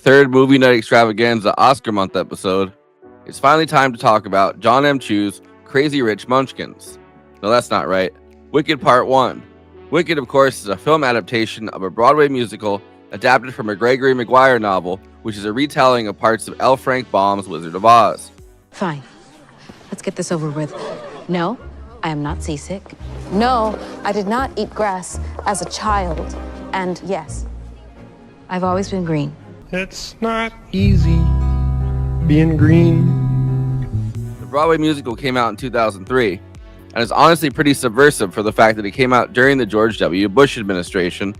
third movie night extravaganza Oscar month episode, it's finally time to talk about Jon M. Chu's Crazy Rich Munchkins. No, that's not right. Wicked Part 1. Wicked, of course, is a film adaptation of a Broadway musical adapted from a Gregory Maguire novel, which is a retelling of parts of L. Frank Baum's Wizard of Oz. Fine. Let's get this over with. No, I am not seasick. No, I did not eat grass as a child. And yes, I've always been green. It's not easy being green. The Broadway musical came out in 2003 and is honestly pretty subversive for the fact that it came out during the George W. Bush administration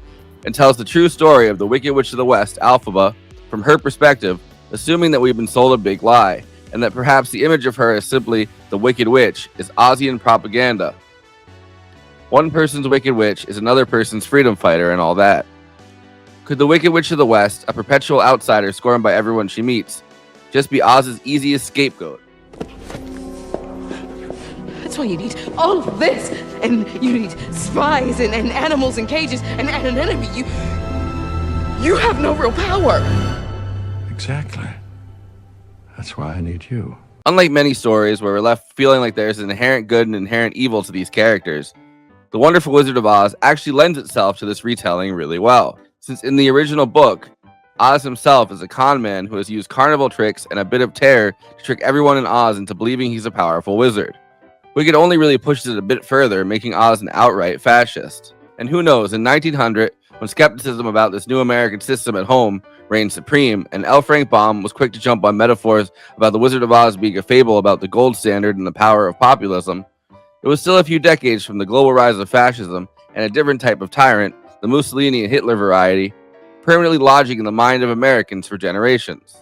and tells the true story of the Wicked Witch of the West, Elphaba, from her perspective, assuming that we've been sold a big lie, and that perhaps the image of her as simply the Wicked Witch is Ozian propaganda. One person's Wicked Witch is another person's freedom fighter and all that. Could the Wicked Witch of the West, a perpetual outsider scorned by everyone she meets, just be Oz's easiest scapegoat? That's why you need all of this. And you need spies and animals in cages and an enemy. You have no real power. Exactly. That's why I need you. Unlike many stories where we're left feeling like there's an inherent good and inherent evil to these characters, The Wonderful Wizard of Oz actually lends itself to this retelling really well, since in the original book, Oz himself is a con man who has used carnival tricks and a bit of terror to trick everyone in Oz into believing he's a powerful wizard. Wicked only really pushes it a bit further, making Oz an outright fascist. And who knows, in 1900, when skepticism about this new American system at home reigned supreme, and L. Frank Baum was quick to jump on metaphors about the Wizard of Oz being a fable about the gold standard and the power of populism, it was still a few decades from the global rise of fascism and a different type of tyrant, the Mussolini and Hitler variety, permanently lodging in the mind of Americans for generations.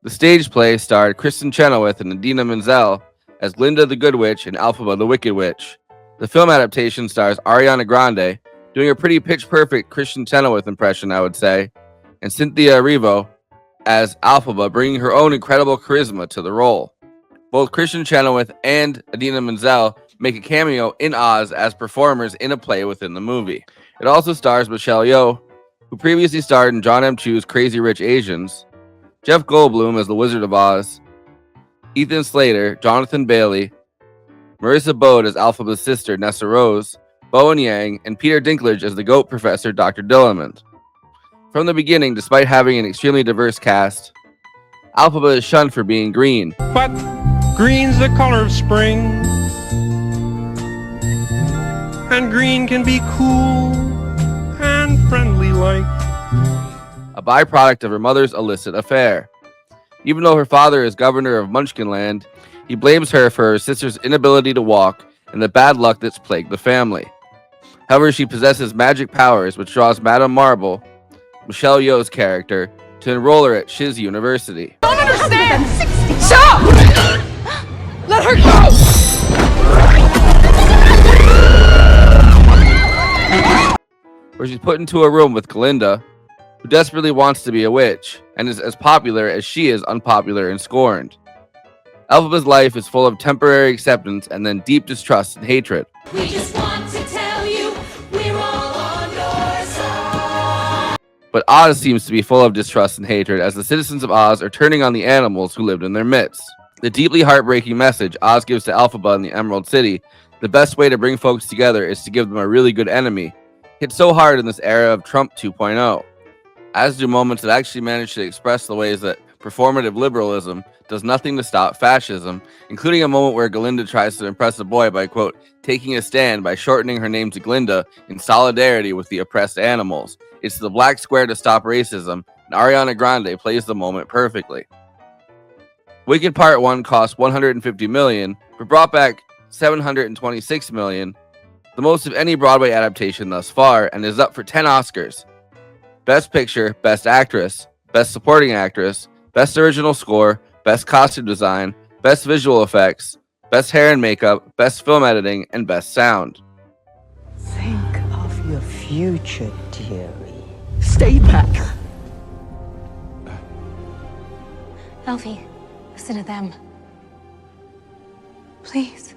The stage play starred Kristen Chenoweth and Idina Menzel as Glinda the Good Witch and Elphaba the Wicked Witch. The film adaptation stars Ariana Grande, doing a pretty pitch-perfect Kristen Chenoweth impression, I would say, and Cynthia Erivo as Elphaba, bringing her own incredible charisma to the role. Both Kristen Chenoweth and Idina Menzel make a cameo in Oz as performers in a play within the movie. It also stars Michelle Yeoh, who previously starred in Jon M. Chu's Crazy Rich Asians, Jeff Goldblum as the Wizard of Oz, Ethan Slater, Jonathan Bailey, Marissa Bode as Elphaba's sister, Nessa Rose, Bowen Yang, and Peter Dinklage as the Goat Professor, Dr. Dillamond. From the beginning, despite having an extremely diverse cast, Elphaba is shunned for being green. But green's the color of spring. And green can be cool and friendly like. A byproduct of her mother's illicit affair. Even though her father is governor of Munchkinland, he blames her for her sister's inability to walk and the bad luck that's plagued the family. However, she possesses magic powers, which draws Madame Marble, Michelle Yeoh's character, to enroll her at Shiz University, I don't understand. Stop! Let her go! where she's put into a room with Glinda, who desperately wants to be a witch, and is as popular as she is unpopular and scorned. Elphaba's life is full of temporary acceptance and then deep distrust and hatred. We just want to tell you we're all on your side. But Oz seems to be full of distrust and hatred as the citizens of Oz are turning on the animals who lived in their midst. The deeply heartbreaking message Oz gives to Elphaba in the Emerald City, the best way to bring folks together is to give them a really good enemy, hit so hard in this era of Trump 2.0. As do moments that actually manage to express the ways that performative liberalism does nothing to stop fascism, including a moment where Glinda tries to impress a boy by, quote, taking a stand by shortening her name to Glinda in solidarity with the oppressed animals. It's the black square to stop racism, and Ariana Grande plays the moment perfectly. Wicked Part 1 cost $150 million, but brought back $726 million, the most of any Broadway adaptation thus far, and is up for 10 Oscars. Best Picture, Best Actress, Best Supporting Actress, Best Original Score, Best Costume Design, Best Visual Effects, Best Hair and Makeup, Best Film Editing, and Best Sound. Think of your future, dearie. Stay back. Elfie, listen to them. Please.